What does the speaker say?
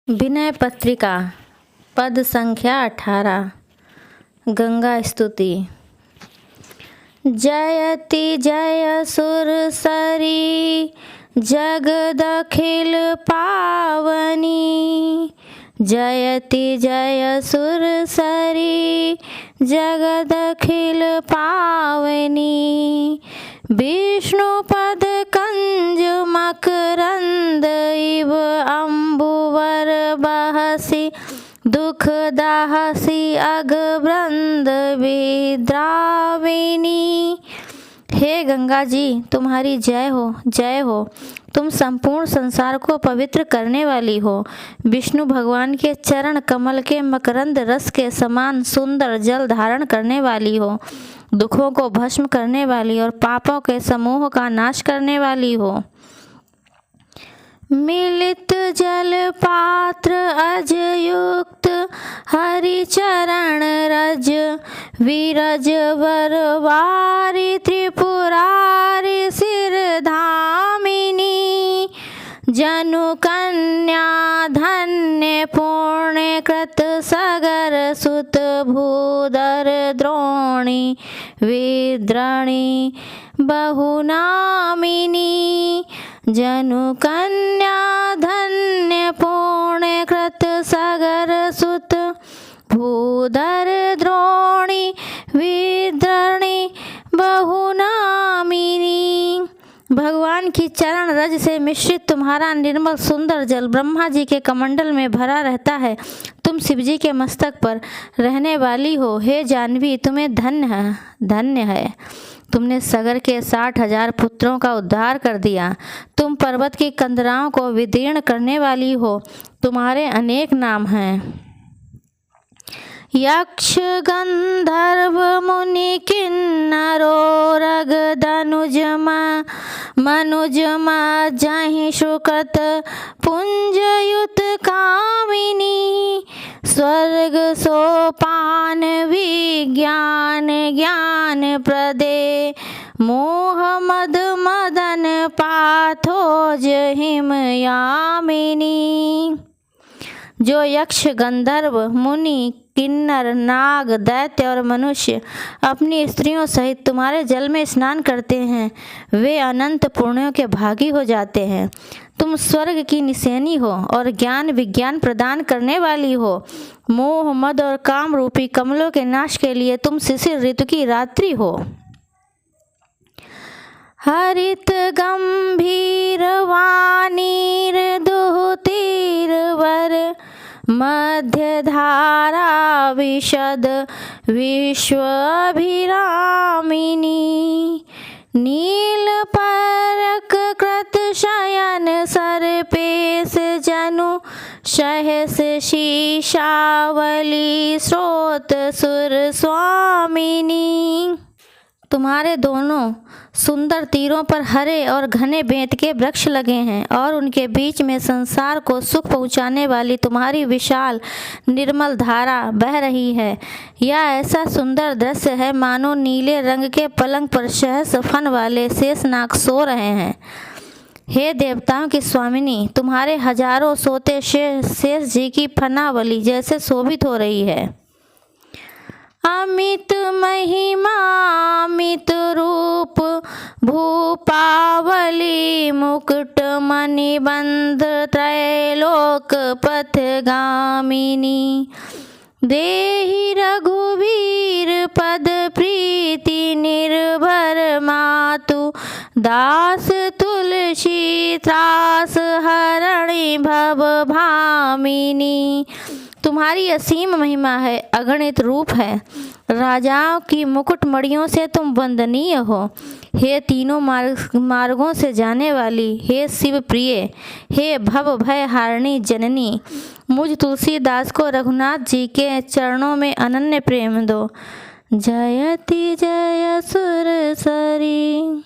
विनय पत्रिका पद संख्या 18। गंगा स्तुति। जयति जय सुरसरी जगदखिल पावनी। जयति जय सुरसरी जगदखिल पावनी। विष्णुपद कंज मकरंद इव अम्बुवर बहसी। दुख दाहसी अगवृंद विद्राविनी। हे गंगा जी, तुम्हारी जय हो, जय हो। तुम संपूर्ण संसार को पवित्र करने वाली हो। विष्णु भगवान के चरण कमल के मकरंद रस के समान सुंदर जल धारण करने वाली हो। दुखों को भस्म करने वाली और पापों के समूह का नाश करने वाली हो। मिलित जल पात्र अज युक्त हरि चरण रज। विरज वरवारी त्रिपुरारी सिरधामिनी। जनु कन्या धन्य पुण्य कृत सगर सुत भूधर द्रोणी विद्रणी बहुनामिनी। जनु कन्या धन्य पुण्य कृत सगर सुत भूधर द्रोणी विद्रणी बहुनामिनी। भगवान की चरण रज से मिश्रित तुम्हारा निर्मल सुंदर जल ब्रह्मा जी के कमंडल में भरा रहता है। तुम शिव जी के मस्तक पर रहने वाली हो। हे जानवी, तुम्हें धन्य है। तुमने सगर के 60,000 पुत्रों का उद्धार कर दिया। तुम पर्वत की कंदराओं को विदीर्ण करने वाली हो। तुम्हारे अनेक नाम हैं। यक्ष गंधर्व मुनि किन्नरो रग धनुजमा मनुजमा जहि सुकृत पुंजयुत कामिनी। स्वर्ग सोपान विज्ञान ज्ञान प्रदे मोह मद मदन पाथोज हिम यामिनी। जो यक्ष गंधर्व मुनि किन्नर नाग दैत्य और मनुष्य अपनी स्त्रियों सहित तुम्हारे जल में स्नान करते हैं, वे अनंत पुण्यों के भागी हो जाते हैं। तुम स्वर्ग की निसेनी हो और ज्ञान विज्ञान प्रदान करने वाली हो। मोह मद और काम रूपी कमलों के नाश के लिए तुम शिशिर ऋतु की रात्रि हो। हरित गंभीर वाणीर दुहुतीर वर मध्य धारा विशद विश्वभिरामिनी। नील परक कृत शयन सर्पेश जनु सहस शीशावली स्रोत सुर स्वामिनी। तुम्हारे दोनों सुंदर तीरों पर हरे और घने बेंत के वृक्ष लगे हैं और उनके बीच में संसार को सुख पहुँचाने वाली तुम्हारी विशाल निर्मल धारा बह रही है। यह ऐसा सुंदर दृश्य है मानो नीले रंग के पलंग पर सहस फन वाले शेषनाग सो रहे हैं। हे देवताओं की स्वामिनी, तुम्हारे हजारों सोते शेष जी की फनावली जैसे शोभित हो रही है। अमित महिमा अमित रूप भूपावली मुकुट मणिबंध त्रैलोक पथगामिनी। देहि रघुवीर पद प्रीति निर्भर मातु दास तुलसी त्रास हरणी भव भामिनी। तुम्हारी असीम महिमा है, अगणित रूप है। राजाओं की मुकुट मणियों से तुम वंदनीय हो। हे तीनों मार्गों से जाने वाली, हे शिव प्रिय, हे भव भय हारिणी जननी, मुझ तुलसीदास को रघुनाथ जी के चरणों में अनन्य प्रेम दो। जयति जय सुरसरी।